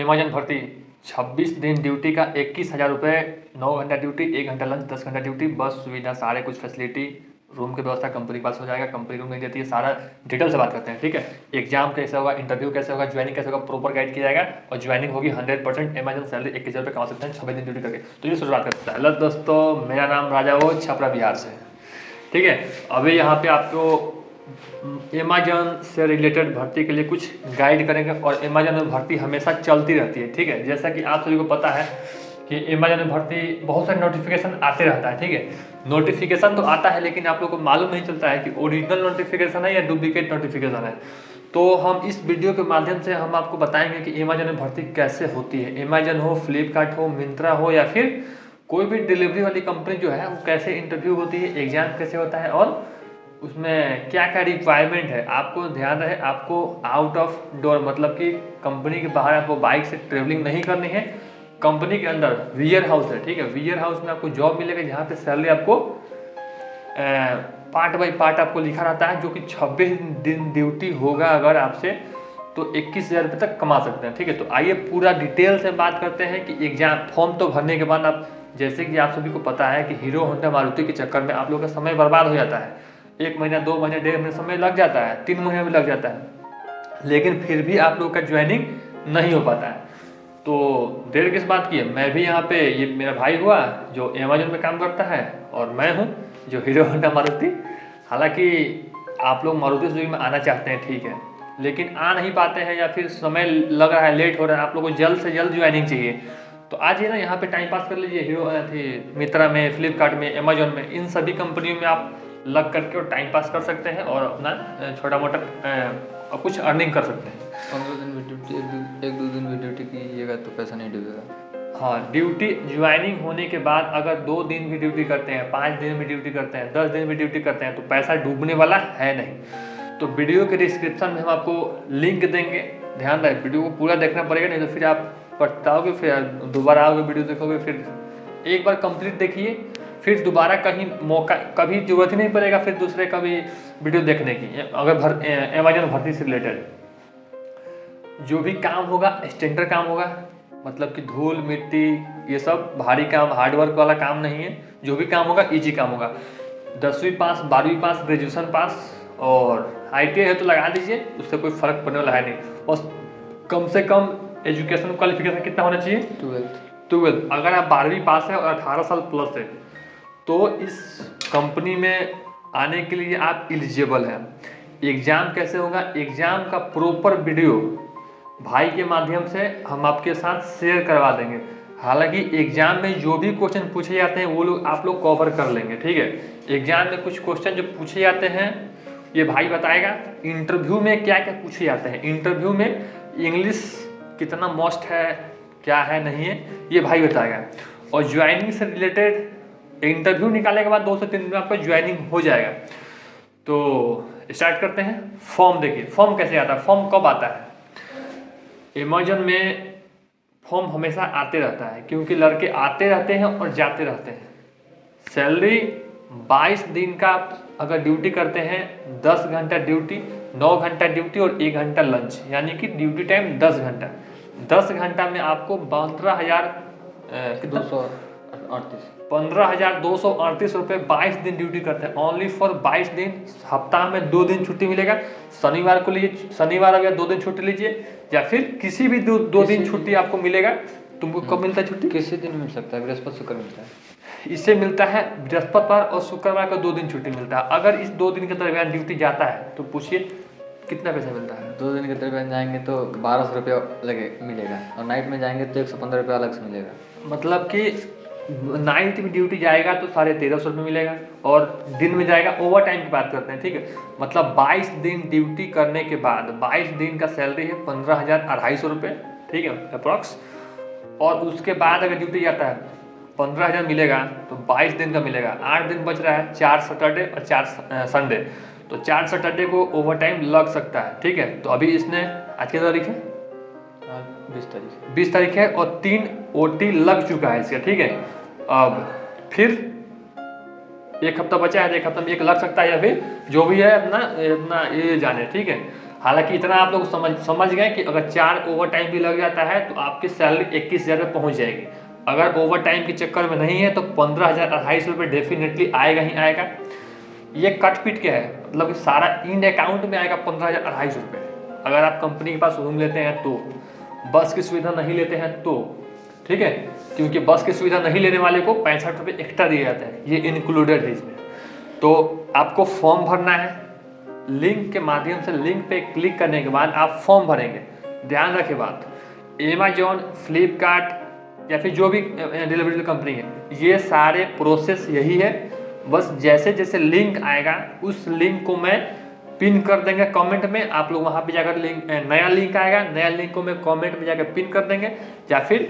Amazon भर्ती 26 दिन duty का 21,000 रुपये, 9 घंटा ड्यूटी, 1 घंटा लंच, 10 घंटा ड्यूटी, बस सुविधा, सारे कुछ फैसिलिटी, रूम की व्यवस्था कंपनी के पास हो जाएगा, कंपनी रूम नहीं देती है, सारा डिटेल से बात करते हैं। ठीक है, एग्जाम कैसे होगा, इंटरव्यू कैसे होगा, ज्वाइनिंग कैसे होगा, प्रॉपर गाइड किया जाएगा और ज्वाइनिंग होगी 100%। अमेजन सैलरी 21,000 रुपये कमा सकते हैं 26 दिन ड्यूटी करके। तो ये शुरुआत करते हैं। हेलो दोस्तों, मेरा नाम राजा वो छपरा बिहार से। ठीक है, अभी यहाँ पे आपको अमेजन से रिलेटेड भर्ती के लिए कुछ गाइड करेंगे और अमेजन में भर्ती हमेशा चलती रहती है। ठीक है, जैसा कि आप सभी को पता है कि अमेजन में भर्ती बहुत सारे नोटिफिकेशन आते रहता है। ठीक है, नोटिफिकेशन तो आता है लेकिन आप लोगों को मालूम नहीं चलता है कि ओरिजिनल नोटिफिकेशन है या डुप्लीकेट नोटिफिकेशन है। तो हम इस वीडियो के माध्यम से हम आपको बताएंगे कि अमेजन में भर्ती कैसे होती है। अमेजन हो, फ्लिपकार्ट हो, मिंत्रा हो या फिर कोई भी डिलीवरी वाली कंपनी जो है वो कैसे इंटरव्यू होती है, एग्जाम कैसे होता है और उसमें क्या क्या रिक्वायरमेंट है। आपको ध्यान रहे, आपको आउट ऑफ डोर मतलब कि कंपनी के बाहर आपको बाइक से ट्रेवलिंग नहीं करनी है। कंपनी के अंदर वेयर हाउस है। ठीक है, वेयर हाउस में आपको जॉब मिलेगा जहाँ पे सैलरी आपको पार्ट बाई पार्ट आपको लिखा रहता है, जो कि 26 दिन ड्यूटी होगा अगर आपसे तो 21,000 रुपये तक कमा सकते हैं। ठीक है, तो आइए पूरा डिटेल से बात करते हैं कि एग्जाम फॉर्म तो भरने के बाद आप, जैसे कि आप सभी को पता है कि हीरो होंडा मारुति के चक्कर में आप लोगों का समय बर्बाद हो जाता है। 1 महीना, 2 महीने, 1.5 महीने समय लग जाता है, 3 महीने भी लग जाता है, लेकिन फिर भी आप लोग का ज्वाइनिंग नहीं हो पाता है। तो देर किस बात की है, मैं भी यहाँ पे, ये मेरा भाई हुआ जो अमेजन में काम करता है और मैं हूँ जो हीरो होंडा मारुति। हालांकि आप लोग मारुति सुजुकी में आना चाहते हैं, ठीक है, लेकिन आ नहीं पाते हैं या फिर समय लग रहा है, लेट हो रहा है, आप लोग को जल्द से जल्द ज्वाइनिंग चाहिए, तो आज ये ना यहाँ पे टाइम पास कर लीजिए। हीरो थी, मित्रा में, फ्लिपकार्ट में, अमेजन में, इन सभी कंपनियों में आप लग करके और टाइम पास कर सकते हैं और अपना छोटा मोटा कुछ अर्निंग कर सकते हैं। 15 दिन भी ड्यूटी, एक दो दिन भी ड्यूटी कीजिएगा तो पैसा नहीं डूबेगा। हाँ, ड्यूटी ज्वाइनिंग होने के बाद अगर 2 दिन भी ड्यूटी करते हैं, 5 दिन भी ड्यूटी करते हैं, 10 दिन भी ड्यूटी करते हैं तो पैसा डूबने वाला है नहीं। तो वीडियो के डिस्क्रिप्शन में हम आपको लिंक देंगे, ध्यान रहे, वीडियो को पूरा देखना पड़ेगा, नहीं तो फिर आप पछताओगे, फिर दोबारा आओगे वीडियो देखोगे, फिर एक बार कंप्लीट देखिए, फिर दोबारा कहीं मौका कभी जरूरत ही नहीं पड़ेगा फिर दूसरे कभी वीडियो देखने की। अगर अमेजन भर्ती से रिलेटेड जो भी काम होगा स्टैंडर्ड काम होगा, मतलब कि धूल मिट्टी ये सब भारी काम, हार्डवर्क वाला काम नहीं है। जो भी काम होगा ईजी काम होगा। 10वीं पास, 12वीं पास, ग्रेजुएशन पास और ITI है तो लगा दीजिए, उससे कोई फर्क पड़ने वाला है नहीं। बस कम से कम एजुकेशन क्वालिफिकेशन कितना होना चाहिए, 12th। अगर आप 12वीं पास है और 18 साल प्लस है तो इस कंपनी में आने के लिए आप एलिजिबल हैं। एग्ज़ाम कैसे होगा, एग्ज़ाम का प्रॉपर वीडियो भाई के माध्यम से हम आपके साथ शेयर करवा देंगे। हालांकि एग्जाम में जो भी क्वेश्चन पूछे जाते हैं वो लोग आप लोग कवर कर लेंगे। ठीक है, एग्जाम में कुछ क्वेश्चन जो पूछे जाते हैं ये भाई बताएगा। इंटरव्यू में क्या क्या पूछे जाते हैं, इंटरव्यू में इंग्लिश कितना मस्ट है, क्या है नहीं है, ये भाई बताएगा। और ज्वाइनिंग से रिलेटेड इंटरव्यू निकालने के बाद 2 से 3 दिन में आपका ज्वाइनिंग हो जाएगा। तो स्टार्ट करते हैं। फॉर्म देखिए, फॉर्म कैसे आता है, फॉर्म कब आता है। अमेजन में फॉर्म हमेशा आते रहता है क्योंकि लड़के आते रहते हैं और जाते रहते हैं। सैलरी 22 दिन का अगर ड्यूटी करते हैं, 10 घंटा ड्यूटी, 9 घंटा ड्यूटी और 1 घंटा लंच, यानी कि ड्यूटी टाइम 10 घंटा। 10 घंटा में आपको 15,238 रुपये 22 दिन ड्यूटी करते हैं। ओनली फॉर 22 दिन। हफ्ता में 2 दिन छुट्टी मिलेगा। शनिवार को लीजिए, शनिवार अगर 2 दिन छुट्टी लीजिए या फिर किसी भी दो दिन छुट्टी आपको मिलेगा। तुमको कब मिलता है छुट्टी, किसी दिन मिल सकता है, बृहस्पति शुक्र मिलता है। इससे मिलता है बृहस्पतिवार और शुक्रवार को 2 दिन छुट्टी मिलता है। अगर इस 2 दिन के दरमियान ड्यूटी जाता है तो पूछिए कितना पैसा मिलता है। 2 दिन के दरमियान जाएंगे तो 1200 रुपया मिलेगा और नाइट में जाएंगे तो 115 रुपया अलग से मिलेगा। मतलब कि नाइट में ड्यूटी जाएगा तो 1350 रुपये मिलेगा और दिन में जाएगा, ओवर टाइम की बात करते हैं। ठीक है, मतलब 22 दिन ड्यूटी करने के बाद 22 दिन का सैलरी है 15,250 रुपये। ठीक है, अप्रॉक्स। और उसके बाद अगर ड्यूटी जाता है 15,000 मिलेगा तो 22 दिन का मिलेगा। 8 दिन बच रहा है, 4 सैटरडे और 4 संडे, तो 4 सैटरडे को ओवर टाइम लग सकता है। ठीक है, तो अभी इसने आज की तारीख है 20 तारीख है और 3 OT लग चुका है इसका। ठीक है, अब फिर 1 हफ्ता बचा है, 1 हफ्ता में 1 लग सकता है या फिर जो भी है अपना ये जाने। ठीक है, हालांकि इतना आप लोग समझ गए कि अगर 4 ओवर टाइम भी लग जाता है तो आपकी सैलरी 21,000 पे पहुँच जाएगी। अगर ओवर टाइम के चक्कर में नहीं है तो 15,000 2,500 रुपये डेफिनेटली आएगा ही आएगा। ये कट पीट के है, मतलब सारा इन अकाउंट में आएगा 15,000 2,500 रुपये। अगर आप कंपनी के पास रूम लेते हैं तो, बस की सुविधा नहीं लेते हैं तो, ठीक है, क्योंकि बस की सुविधा नहीं लेने वाले को 65 रुपये एक्स्ट्रा दिए जाते हैं, ये इंक्लूडेड है इसमें। तो आपको फॉर्म भरना है, लिंक के माध्यम से लिंक पे क्लिक करने के बाद आप फॉर्म भरेंगे। ध्यान रखें बात, अमेजॉन, फ्लिपकार्ट या फिर जो भी डिलीवरी कंपनी है, ये सारे प्रोसेस यही है। बस जैसे जैसे लिंक आएगा उस लिंक को मैं पिन कर देंगे कमेंट में, आप लोग वहाँ पे जाकर लिंक, नया लिंक आएगा, नया लिंक को मैं कमेंट में जाकर पिन कर देंगे या फिर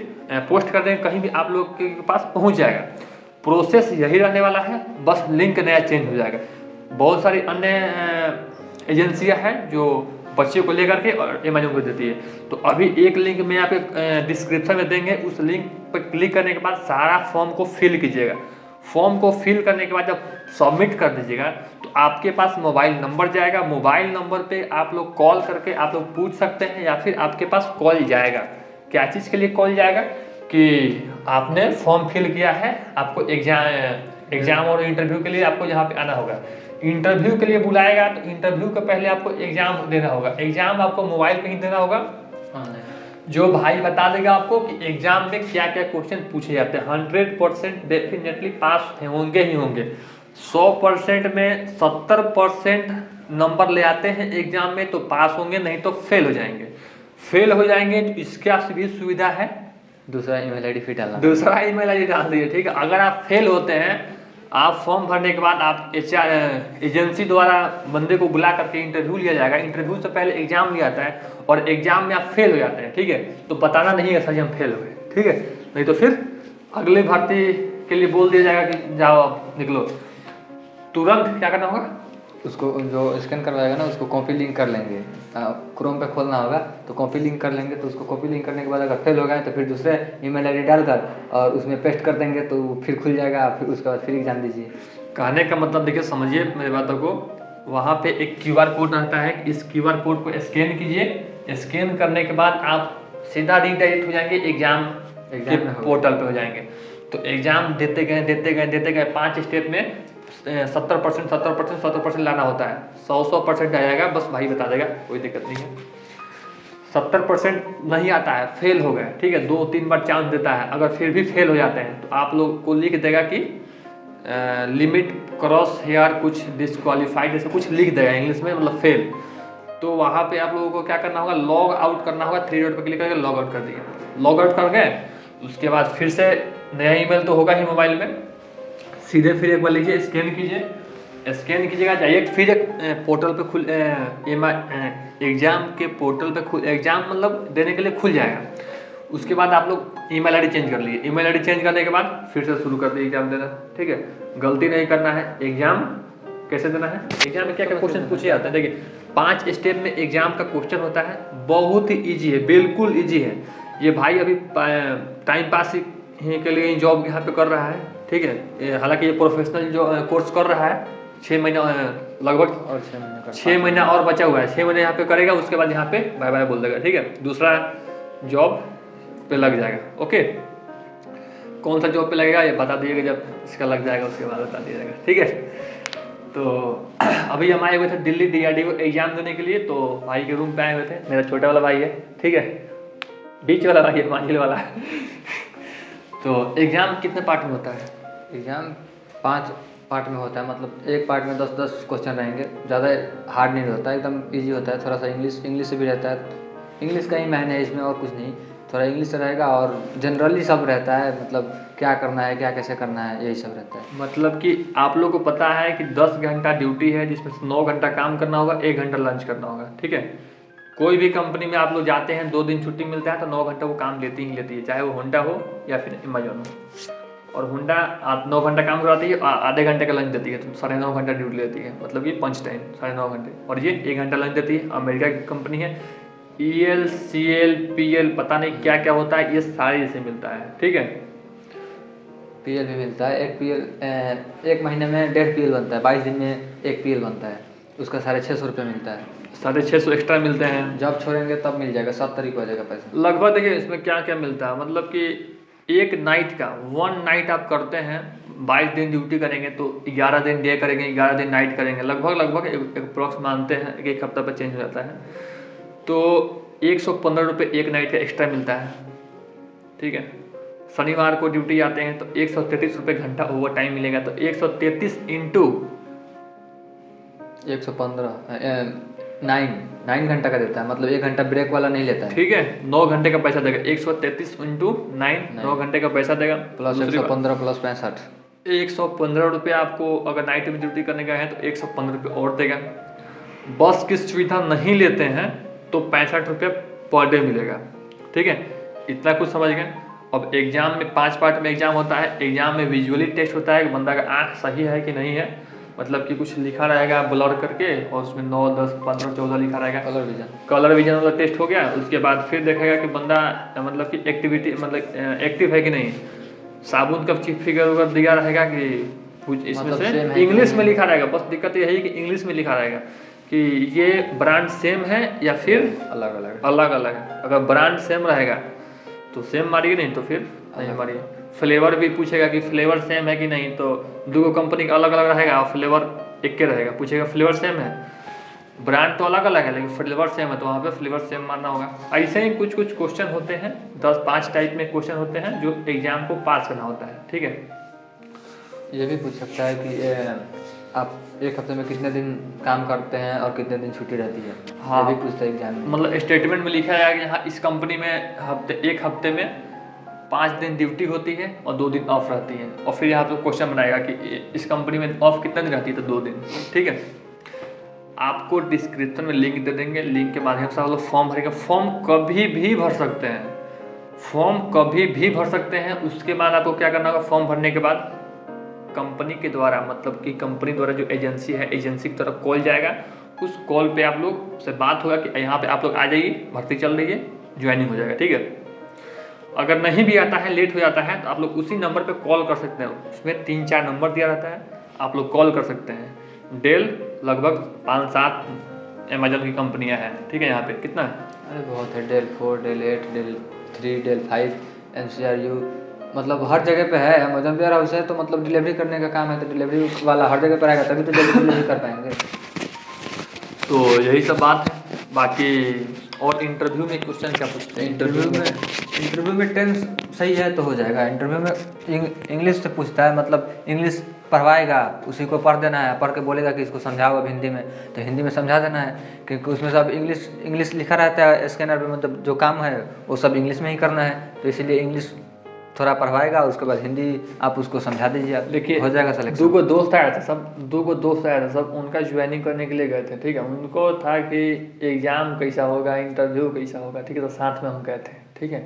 पोस्ट कर देंगे, कहीं भी आप लोग के पास पहुँच जाएगा। प्रोसेस यही रहने वाला है, बस लिंक नया चेंज हो जाएगा। बहुत सारी अन्य एजेंसियां हैं जो बच्चे को लेकर के और अमेजॉन को देती है। तो अभी एक लिंक में आपके डिस्क्रिप्शन में देंगे, उस लिंक पर क्लिक करने के बाद सारा फॉर्म को फिल कीजिएगा। फॉर्म को फिल करने के बाद जब सबमिट कर दीजिएगा तो आपके पास मोबाइल नंबर जाएगा। मोबाइल नंबर पे आप लोग कॉल करके आप लोग पूछ सकते हैं या फिर आपके पास कॉल जाएगा। क्या चीज़ के लिए कॉल जाएगा कि आपने फॉर्म फिल किया है, आपको एग्जाम और इंटरव्यू के लिए आपको यहाँ पे आना होगा। इंटरव्यू के लिए बुलाएगा तो इंटरव्यू के पहले आपको एग्जाम देना होगा। एग्जाम आपको मोबाइल पे ही देना होगा, जो भाई बता देगा आपको कि एग्जाम में क्या क्या क्वेश्चन पूछे जाते हैं। 100% डेफिनेटली पास होंगे ही होंगे। 100% में 70% नंबर ले आते हैं एग्जाम में तो पास होंगे, नहीं तो फेल हो जाएंगे। फेल हो जाएंगे तो इसका भी सुविधा है, दूसरा ईमेल आईडी फिर डालना, दूसरा ईमेल आईडी डाल दीजिए, ठीक है। अगर आप फेल होते हैं, आप फॉर्म भरने के बाद आप एजेंसी द्वारा बंदे को बुला करके इंटरव्यू लिया जाएगा। इंटरव्यू से पहले एग्जाम लिया जाता है और एग्जाम में आप फेल हो जाते हैं, ठीक है, तो बताना नहीं है सर हम फेल हुए, ठीक है, नहीं तो फिर अगले भर्ती के लिए बोल दिया जाएगा कि जाओ निकलो। तुरंत क्या करना होगा, उसको जो स्कैन करवाएगा ना उसको कॉपी लिंक कर लेंगे, क्रोम पे खोलना होगा तो कॉपी लिंक कर लेंगे। तो उसको कॉपी लिंक करने के बाद अगर फेल हो गए तो फिर दूसरे ईमेल आईडी डालकर और उसमें पेस्ट कर देंगे तो फिर खुल जाएगा। फिर उसके बाद फिर एग्जाम दीजिए। कहने का मतलब देखिए, समझिए मेरी बातों को, वहाँ पे एक QR कोड रहता है, इस QR कोड को स्कैन कीजिए। स्कैन करने के बाद आप सीधा रिडायरेक्ट हो जाएंगे एग्जाम के पोर्टल पे हो जाएंगे। तो एग्जाम देते गए 5 स्टेप में 70% लाना होता है। 100% आ जाएगा, बस भाई बता देगा, कोई दिक्कत नहीं है। 70% नहीं आता है, फेल हो गए, ठीक है, 2-3 बार चांस देता है। अगर फिर भी फेल हो जाते हैं तो आप लोग को लिख देगा कि लिमिट क्रॉस हेयर कुछ डिस्क्वालीफाइड, ऐसा कुछ लिख देगा इंग्लिश में, मतलब फेल। तो वहाँ पे आप लोगों को क्या करना होगा, लॉग आउट करना होगा। 3 डॉट पर क्लिक करके लॉग आउट कर दिए। लॉग आउट कर गए, उसके बाद फिर से नया ईमेल तो होगा ही मोबाइल में, सीधे फिर एक बार लीजिए, स्कैन कीजिए। स्कैन कीजिएगा, जाइए फिर एक पोर्टल पे खुल एग्जाम के पोर्टल पे खुल, एग्जाम मतलब देने के लिए खुल जाएगा। उसके बाद आप लोग ईमेल आईडी चेंज कर लिए। ईमेल आईडी चेंज करने के बाद फिर से शुरू कर दिए एग्जाम देना, ठीक है। गलती नहीं करना है। एग्जाम कैसे देना है, एग्जाम में क्या क्या क्वेश्चन पूछे जाते हैं, देखिए 5 स्टेप में एग्जाम का क्वेश्चन होता है। बहुत ही ईजी है, बिल्कुल ईजी है। ये भाई अभी टाइम पास के लिए जॉब यहाँ पे कर रहा है, ठीक है। हालांकि ये प्रोफेशनल जो कोर्स कर रहा है, 6 महीना लगभग, और 6 महीना और बचा हुआ है। 6 महीने यहाँ पे करेगा, उसके बाद यहाँ पे बाय बाय बोल देगा, ठीक है। दूसरा जॉब पे लग जाएगा, ओके। कौन सा जॉब पे लगेगा ये बता दीजिएगा, जब इसका लग जाएगा उसके बाद बता दिया जाएगा, ठीक है। तो अभी हम आए हुए थे दिल्ली DRDO एग्जाम देने के लिए। तो भाई के रूम पे आए हुए थे, मेरा छोटा वाला भाई है, ठीक है, बीच वाला भाई है, मांझिल वाला तो एग्जाम कितने पार्ट में होता है? एग्जाम 5 पार्ट में होता है, मतलब एक पार्ट में 10-10 क्वेश्चन रहेंगे। ज़्यादा हार्ड नहीं होता है, एकदम इजी होता है। थोड़ा सा इंग्लिश से भी रहता है, इंग्लिश का ही मायने है इसमें और कुछ नहीं। थोड़ा इंग्लिश से रहेगा और जनरली सब रहता है, मतलब क्या करना है, क्या कैसे करना है, यही सब रहता है। मतलब कि आप लोग को पता है कि 10 घंटा ड्यूटी है, जिसमें 9 घंटा काम करना होगा, 1 घंटा लंच करना होगा, ठीक है। कोई भी कंपनी में आप लोग जाते हैं, 2 दिन छुट्टी मिलता है तो 9 घंटा वो काम लेती ही लेती है, चाहे वो होंडा हो या फिर अमेजॉन हो। और होंडा 9 घंटा काम कराती है, आधे घंटे का लंच देती है, तो 9.5 घंटा ड्यूटी लेती है, मतलब ये पंच टाइम 9.5 घंटे। और ये 1 घंटा लंच देती है। अमेरिका की कंपनी है, EL CL PL पता नहीं क्या क्या होता है, ये सारी से मिलता है, ठीक है। PL भी मिलता है। एक महीने में 1.5 PL बनता है, 22 दिन में 1 PL बनता है। उसका 650 रुपये मिलता है। 650 एक्स्ट्रा मिलते हैं। जब छोड़ेंगे तब मिल जाएगा, 7 तारीख को आ जाएगा पैसा। लगभग देखिए इसमें क्या क्या मिलता है, मतलब कि एक नाइट का 1 नाइट आप करते हैं, 22 दिन ड्यूटी करेंगे तो 11 दिन डे करेंगे, 11 दिन नाइट करेंगे, लगभग अप्रोक्स मानते हैं एक हफ्ता पर चेंज हो जाता है, तो 115 रुपये एक नाइट का एक्स्ट्रा मिलता है। ठीक है, शनिवार को ड्यूटी आते हैं तो 133 रुपये घंटा ओवर टाइम मिलेगा, तो 133 इंटू 115 9 घंटा का देता है, मतलब 1 घंटा ब्रेक वाला नहीं लेता है। ठीक है, 9 घंटे का पैसा देगा। 133 इंटू 9 घंटे का पैसा देगा, प्लस 115 प्लस 65 115 रुपये आपको अगर नाइट में ड्यूटी करने का है तो 115 रुपये और देगा। बस की सुविधा नहीं लेते हैं तो 65 रुपये पर डे मिलेगा। ठीक है, इतना कुछ समझ गए। अब एग्जाम में 5 पार्ट में एग्जाम होता है। एग्जाम में विजुअली टेस्ट होता है कि बंदा का आँख सही है कि नहीं है, मतलब कि कुछ लिखा रहेगा ब्लर करके और उसमें 9, 10, 15, 14 लिखा रहेगा। कलर विजन वाला टेस्ट हो गया। उसके बाद फिर देखेगा कि बंदा मतलब कि एक्टिविटी मतलब एक्टिव है कि नहीं। साबुन का फिगर वगैरह दिया रहेगा कि कुछ इसमें मतलब से इंग्लिश में लिखा रहेगा। बस दिक्कत यही है कि इंग्लिश में लिखा रहेगा कि ये ब्रांड सेम है या फिर अलग अलग है। अगर ब्रांड सेम रहेगा तो सेम मारिए, नहीं तो फिर नहीं मारिए। फ्लेवर भी पूछेगा कि फ्लेवर सेम है कि नहीं, तो 2 कंपनी का अलग अलग रहेगा और फ्लेवर एक के रहेगा। पूछेगा फ्लेवर सेम है, ब्रांड तो अलग अलग है लेकिन फ्लेवर सेम है, तो वहाँ पे फ्लेवर सेम मानना होगा। ऐसे ही कुछ कुछ क्वेश्चन होते हैं, 10-5 टाइप में क्वेश्चन होते हैं जो एग्जाम को पास करना होता है। ठीक है, ये भी पूछ सकता है कि आप एक हफ्ते में कितने दिन काम करते हैं और कितने दिन छुट्टी रहती है। हाँ, ये भी पूछता है एग्जाम में। मतलब स्टेटमेंट में लिखा है कि यहाँ इस कंपनी में एक हफ्ते में 5 दिन ड्यूटी होती है और 2 दिन ऑफ रहती है, और फिर यहाँ पे क्वेश्चन बनाएगा कि इस कंपनी में ऑफ कितने दिन रहती है, तो 2 दिन। ठीक है, आपको डिस्क्रिप्शन में लिंक दे देंगे, लिंक के माध्यम से आप लोग फॉर्म भरेंगे। फॉर्म कभी भी भर सकते हैं, फॉर्म कभी भी भर सकते हैं। उसके बाद आपको क्या करना होगा, फॉर्म भरने के बाद कंपनी के द्वारा, मतलब कि कंपनी द्वारा जो एजेंसी है, एजेंसी की तरफ कॉल जाएगा। उस कॉल पे आप लोग से बात होगा कि यहाँ पे आप लोग आ जाइए, भर्ती चल रही है, ज्वाइनिंग हो जाएगा। ठीक है, अगर नहीं भी आता है, लेट हो जाता है, तो आप लोग उसी नंबर पे कॉल कर सकते हैं। उसमें 3-4 नंबर दिया रहता है, आप लोग कॉल कर सकते हैं। डेल लगभग 5-7 अमेजन की कंपनियां हैं। ठीक है, यहाँ पे कितना है, अरे बहुत है। Dell 4, Dell 8, Dell 3, Dell 5, NCRU, मतलब हर जगह पे है। अमेजन वेयर हाउस है तो मतलब डिलीवरी करने का काम है, तो डिलीवरी वाला हर जगह पर आएगा तभी तो डिलीवरी कर पाएंगे। तो यही सब बात है। बाकी और इंटरव्यू में क्वेश्चन क्या पूछते हैं? इंटरव्यू में टेंस सही है तो हो जाएगा। इंटरव्यू में इंग्लिश से पूछता है, मतलब इंग्लिश पढ़वाएगा, उसी को पढ़ देना है, पढ़ के बोलेगा कि इसको समझाओ अब हिंदी में, तो हिंदी में समझा देना है, क्योंकि उसमें सब इंग्लिश लिखा रहता है स्कैनर पे, मतलब जो काम है वो सब इंग्लिश में ही करना है, तो इसीलिए इंग्लिश थोड़ा पढ़वाएगा, उसके बाद हिंदी आप उसको समझा दीजिए। देखिए, हो जाएगा सिलेक्शन। 2 दोस्त आया था, सब उनका ज्वाइनिंग करने के लिए गए थे। ठीक है, उनको था कि एग्ज़ाम कैसा होगा, इंटरव्यू कैसा होगा। ठीक है, तो साथ में हम गए थे। ठीक है,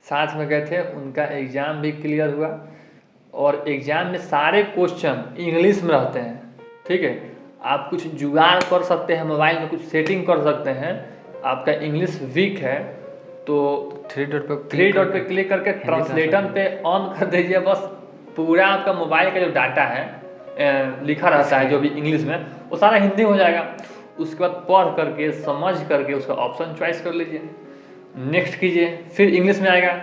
साथ में गए थे, उनका एग्ज़ाम भी क्लियर हुआ और एग्ज़ाम में सारे क्वेश्चन इंग्लिश में रहते हैं। ठीक है, आप कुछ जुगाड़ कर सकते हैं, मोबाइल में कुछ सेटिंग कर सकते हैं। आपका इंग्लिश वीक है तो 3 डॉट पे क्लिक करके ट्रांसलेटर पे ऑन कर दीजिए। बस पूरा आपका मोबाइल का जो डाटा है लिखा रहता है जो भी इंग्लिश में, वो सारा हिंदी हो जाएगा। उसके बाद पढ़ करके समझ करके उसका ऑप्शन चॉइस कर लीजिए, नेक्स्ट कीजिए, फिर इंग्लिश में आएगा,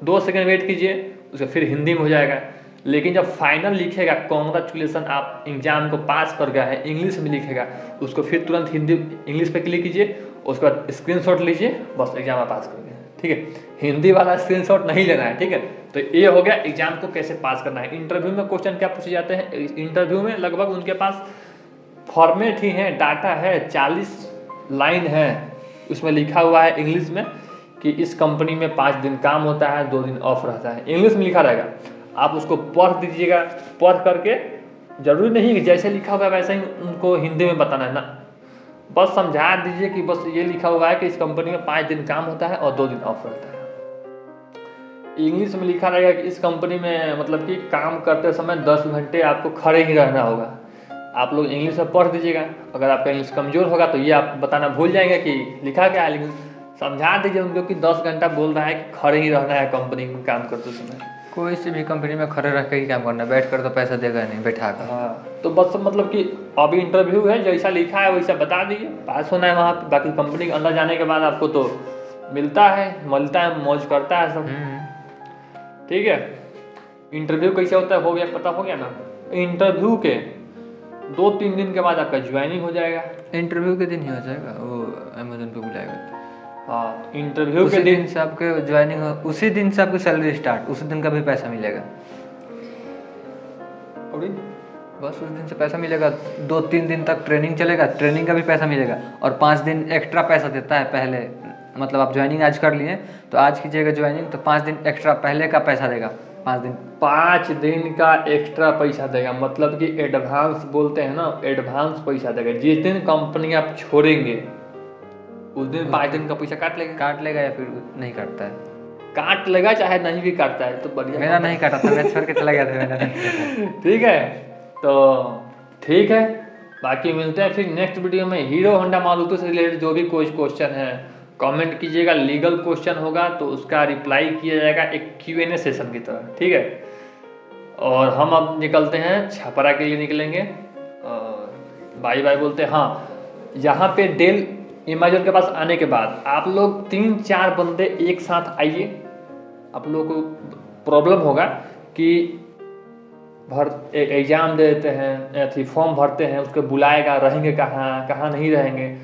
2 सेकंड वेट कीजिए, उसका फिर हिंदी में हो जाएगा। लेकिन जब फाइनल लिखेगा कॉन्ग्रेचुलेसन आप एग्जाम को पास कर गया है, इंग्लिश में लिखेगा, उसको फिर तुरंत इंग्लिश पे क्लिक कीजिए, उसके बाद स्क्रीनशॉट लीजिए, बस एग्जाम आप पास कर गए। ठीक है, हिंदी वाला स्क्रीनशॉट नहीं लेना है। ठीक है, तो ये हो गया एग्जाम को कैसे पास करना है। इंटरव्यू में क्वेश्चन क्या पूछे जाते हैं, इंटरव्यू में लगभग उनके पास फॉर्मेट ही है, डाटा है, 40 लाइन है, उसमें लिखा हुआ है इंग्लिश में कि इस कंपनी में 5 दिन काम होता है, 2 दिन ऑफ रहता है, इंग्लिश में लिखा रहेगा। आप उसको पढ़ दीजिएगा, पढ़ करके जरूरी नहीं कि जैसे लिखा हुआ है वैसे ही उनको हिंदी में बताना है ना, बस समझा दीजिए कि बस ये लिखा हुआ है कि इस कंपनी में 5 दिन काम होता है और 2 दिन ऑफ रहता है। इंग्लिश में लिखा रहेगा कि इस कंपनी में मतलब कि काम करते समय 10 घंटे आपको खड़े ही रहना होगा। आप लोग इंग्लिश में पढ़ दीजिएगा। अगर आपका इंग्लिश कमज़ोर होगा तो ये आप बताना भूल जाएंगे कि लिखा क्या है, लेकिन समझा दीजिए उनको कि 10 घंटा बोल रहा है कि खड़े ही रहना है कंपनी में काम करते समय। कोई सी भी कंपनी में खड़े रह के ही काम करना है, बैठ कर तो पैसा देगा नहीं बैठा कर। हाँ, तो बस मतलब कि अभी इंटरव्यू है, जैसा लिखा है वैसा बता दीजिए, पास होना है वहाँ पे। बाकी कंपनी के अंदर जाने के बाद आपको तो मिलता है, मौज करता है सब। ठीक है, इंटरव्यू कैसे होता है हो गया, पता हो गया ना। इंटरव्यू के 2-3 दिन के बाद आपका ज्वाइनिंग हो जाएगा। इंटरव्यू के दिन ही हो जाएगा, वो अमेजोन पे बुलाएगा। हाँ, इंटरव्यू उसी के दिन से आपके ज्वाइनिंग, उसी दिन से आपकी सैलरी स्टार्ट, उसी दिन का भी पैसा मिलेगा। बस उस दिन से पैसा मिलेगा, 2-3 दिन तक ट्रेनिंग चलेगा, ट्रेनिंग का भी पैसा मिलेगा, और 5 दिन एक्स्ट्रा पैसा देता है पहले। मतलब आप ज्वाइनिंग आज कर लिए तो आज कीजिएगा ज्वाइनिंग, तो 5 दिन एक्स्ट्रा पहले का पैसा देगा। 5 दिन का एक्स्ट्रा पैसा देगा, मतलब कि एडवांस बोलते हैं ना, एडवांस पैसा देगा। जिस दिन कंपनी आप छोड़ेंगे उस दिन 5 दिन का पैसा काट लेगा या फिर नहीं काटता है? काट लेगा, चाहे नहीं भी काटता है तो बढ़िया। मेरा नहीं काटा था, मैं छोड़ के चला गया था मेरा। ठीक है, तो ठीक है, बाकी मिलते हैं फिर नेक्स्ट वीडियो में। हीरो होंडा मारुति से रिलेटेड जो भी कोई क्वेश्चन है कमेंट कीजिएगा, लीगल क्वेश्चन होगा तो उसका रिप्लाई किया जाएगा एक Q&A सेशन की तरह। ठीक है, और हम अब निकलते हैं, छपरा के लिए निकलेंगे, बाय बाय बोलते हैं। हाँ, यहाँ पे डेल अमेजोन के पास आने के बाद आप लोग 3-4 बंदे एक साथ आइए। आप लोगों को प्रॉब्लम होगा कि एग्जाम दे देते हैं, फॉर्म भरते हैं, उसके बुलाएगा, रहेंगे कहाँ नहीं रहेंगे।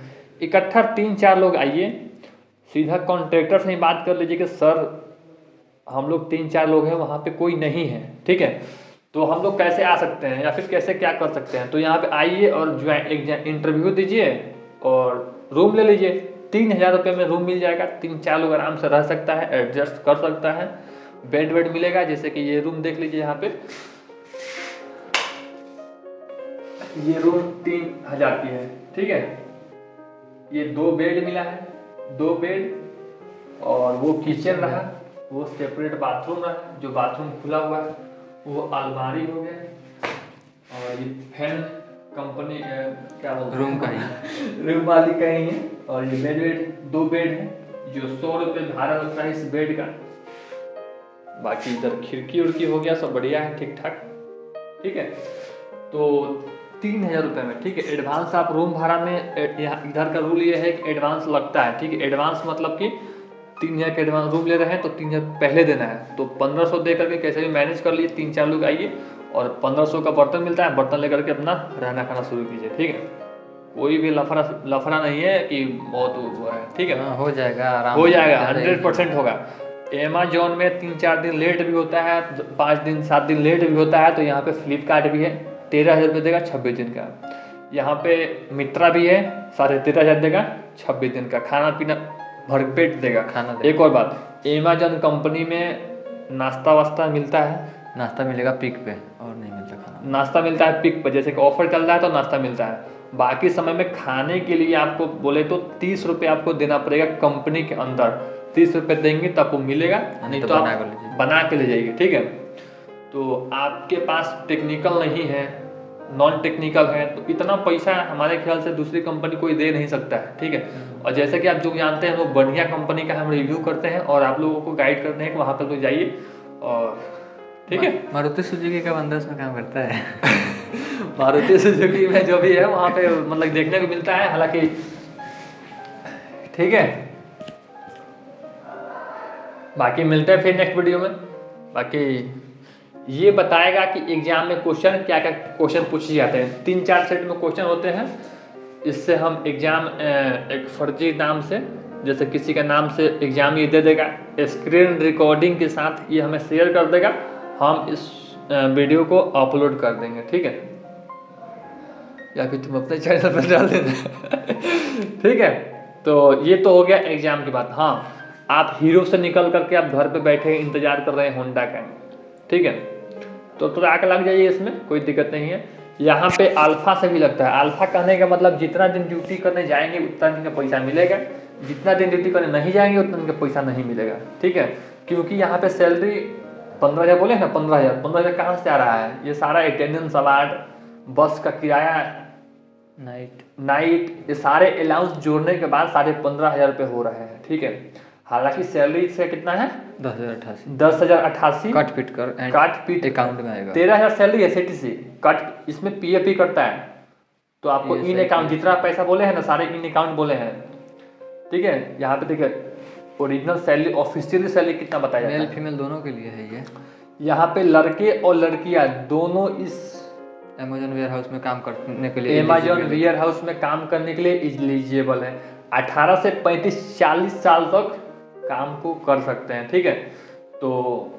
इकट्ठा 3-4 लोग आइए, सीधा कॉन्ट्रैक्टर से ही बात कर लीजिए कि सर हम लोग 3-4 लोग हैं, वहाँ पे कोई नहीं है। ठीक है, तो हम लोग कैसे आ सकते हैं या फिर कैसे क्या कर सकते हैं। तो यहाँ पे आइए और इंटरव्यू दीजिए और रूम ले लीजिए। 3,000 रुपये में रूम मिल जाएगा, 3-4 लोग आराम से रह सकता है, एडजस्ट कर सकता है। बेड मिलेगा, जैसे कि ये रूम देख लीजिए, यहाँ पे ये रूम 3,000 की है। ठीक है, ये 2 बेड मिला है, 2 बेड, और वो किचन रहा, वो सेपरेट बाथरूम रहा, जो बाथरूम खुला हुआ है, वो अलमारी हो गया, और ये फैन कंपनी क्या बोलते हैं, रूम का ही रूम वाली का ही है। और ये बेड 2 बेड है, जो 100 रुपये भाड़ा लगता है इस बेड का। बाकी इधर खिड़की उड़की हो गया, सब बढ़िया है, ठीक ठाक। ठीक है, तो 3,000 रुपये में। ठीक है, एडवांस आप रूम भाड़ा में, इधर का रूल ये है कि एडवांस लगता है। ठीक है, एडवांस मतलब कि 3,000 का एडवांस रूम ले रहे हैं तो 3,000 पहले देना है, तो 1,500 दे करके कैसे भी मैनेज कर लीजिए। 3-4 लोग आइए और 1,500 का बर्तन मिलता है, बर्तन लेकर के अपना रहना खाना शुरू कीजिए। ठीक है, कोई भी लफड़ा नहीं है कि बहुत हुआ है। ठीक है, हो जाएगा, आराम हो जाएगा, 100% होगा। अमेजोन में 3-4 दिन लेट भी होता है, 5-7 दिन लेट भी होता है, तो यहाँ पे फ्लिपकार्ट भी है, 13,000 रुपये देगा 26 दिन का। यहाँ पे मित्रा भी है, 13,500 देगा 26 दिन का, खाना पीना भरपेट देगा। एक और बात, अमेजोन कंपनी में नाश्ता वास्ता मिलता है, नाश्ता मिलेगा पिक पे, और नहीं मिलता खाना। नाश्ता मिलता है पिक पे, जैसे कि ऑफर चल रहा है तो नाश्ता मिलता है। बाकी समय में खाने के लिए आपको बोले तो 30 रुपये आपको देना पड़ेगा कंपनी के अंदर। 30 रुपये देंगे तो आपको मिलेगा, नहीं तो आप बना के ले जाइए। ठीक है, तो आपके पास टेक्निकल नहीं है, नॉन टेक्निकल है, तो इतना पैसा हमारे ख्याल से दूसरी कंपनी कोई दे नहीं सकता है। ठीक है, और जैसे कि आप जो जानते हैं वो बढ़िया कंपनी का हम रिव्यू करते हैं और आप लोगों को गाइड करते हैं कि वहाँ पर तो जाइए। और ठीक है, मारुति सुजुकी का बंदा उसमें काम करता है। मारुति सुजुकी में जो भी है वहाँ पे मतलब देखने को मिलता है, हालांकि ठीक है। बाकी मिलते हैं फिर नेक्स्ट वीडियो में। बाकी ये बताएगा कि एग्जाम में क्वेश्चन क्या क्या क्वेश्चन पूछे जाते हैं। 3-4 सेट में क्वेश्चन होते हैं, इससे हम एग्जाम एक फर्जी नाम से, जैसे किसी का नाम से एग्जाम ये दे देगा, स्क्रीन रिकॉर्डिंग के साथ ये हमें शेयर कर देगा, हम इस वीडियो को अपलोड कर देंगे। ठीक है, या फिर तुम अपने चैनल पर डाल देना। ठीक है, तो ये तो हो गया एग्जाम की बात। हाँ, आप हीरो से निकल करके आप घर पे बैठे इंतजार कर रहे हैं होंडा का, ठीक है, तो आके लग जाइए, इसमें कोई दिक्कत नहीं है। यहाँ पे अल्फा से भी लगता है। अल्फा कहने का मतलब जितना दिन ड्यूटी करने जाएंगे उतना दिन का पैसा मिलेगा, जितना दिन ड्यूटी करने नहीं जाएंगे उतना दिन का पैसा नहीं मिलेगा। ठीक है, क्योंकि यहाँ पे सैलरी 15,000 बोले ना, 15,000 कहाँ से आ रहा है? ये सारा अटेंडेंस अवार्ड, बस का किराया, नाइट, ये सारे अलाउंस जोड़ने के बाद 15,500 रुपये हो रहे हैं। ठीक है, हालांकि सैलरी इसका कितना है 10,088 10,088 काट पीट कर काट पीट अकाउंट में आएगा। 13,000 सैलरी है CTC कट, इसमें पीएफ भी करता है। तो आपको PSI इन अकाउंट जितना पैसा बोले हैं ना सारे इन अकाउंट बोले हैं, ठीक है। यहाँ पे देखिए ओरिजिनल सैलरी ऑफिशियल सैलरी कितना बताया जाता मेल है। फीमेल दोनों के लिए है ये। यहाँ पे लड़के और लड़कियां दोनों इस अमेजन वेयर हाउस में काम करने के लिए अमेजन वेयर हाउस में काम करने के लिए एलिजिबल है। 18 से 35-40 साल तक काम को कर सकते हैं, ठीक है। तो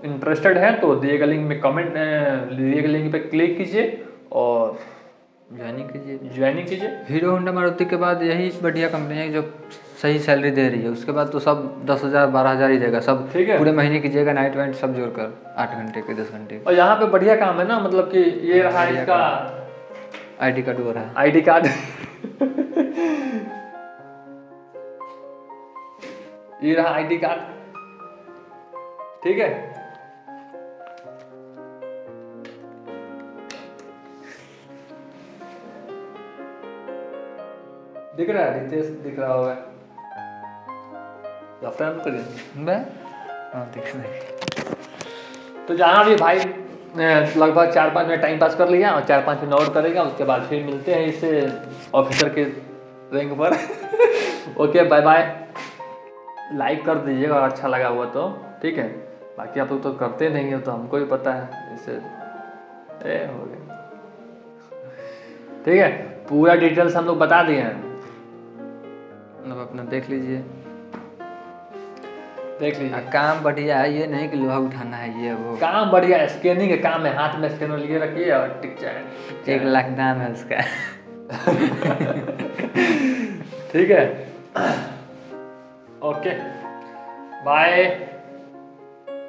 इंटरेस्टेड है तो दिए गए लिंक में कमेंट दिए गए लिंक पे क्लिक कीजिए और ज्वाइनिंग कीजिए। हीरो होंडा मारुति के बाद यही बढ़िया कंपनी है जो सही सैलरी दे रही है। उसके बाद तो सब 10,000 12,000 ही देगा सब, ठीक है। पूरे महीने कीजिएगा नाइट वाइट सब जोड़कर 8 घंटे के 10 घंटे। और यहाँ पे बढ़िया काम है ना, मतलब कि ये रहा इसका ID कार्ड हो रहा है, ID कार्ड ये रहा ID कार्ड, ठीक है। दिख रहा है रितेश, दिख रहा होगा। लफ्टान करिए मैं देख रहे। तो जहाँ भी भाई लगभग 4-5 मिनट टाइम पास कर लिया और 4-5 मिनट और करेगा, उसके बाद फिर मिलते हैं इस ऑफिसर के रैंक पर ओके बाय बाय। लाइक कर दीजिएगा और अच्छा लगा हुआ तो, ठीक है। बाकी आप लोग तो करते नहीं हो तो हमको भी पता है, इससे हो गया, ठीक है। पूरा डिटेल्स हम लोग बता दिए हैं, अब अपना देख लीजिए काम बढ़िया है, ये नहीं कि लोहा उठाना है ये वो। काम बढ़िया है, स्कैनिंग का काम है, हाथ में स्कैनर लिए रखिए और टिक जाए। 1 लाख दाम है उसका ठीक है okay bye.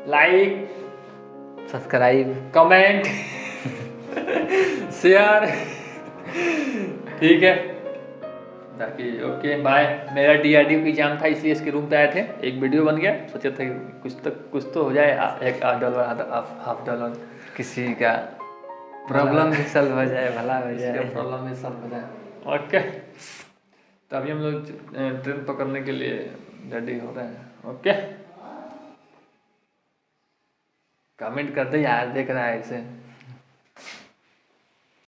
Like subscribe comment share, ठीक है। बाकी ओके बाय। मेरा DRDO की एग्जाम था इसलिए इसके रूम पे आए थे, एक वीडियो बन गया, सोचे थे कुछ तो हो जाए, $1 हाफ डॉलर किसी का प्रॉब्लम भी सॉल्व हो जाए, भला हो जाए, प्रॉब्लम भी सॉल्व हो जाए। ओके तो अभी हम लोग ट्रेन पकड़ने के लिए रेडी हो रहे हैं। ओके कमेंट कर दे यार, देख रहा है इसे।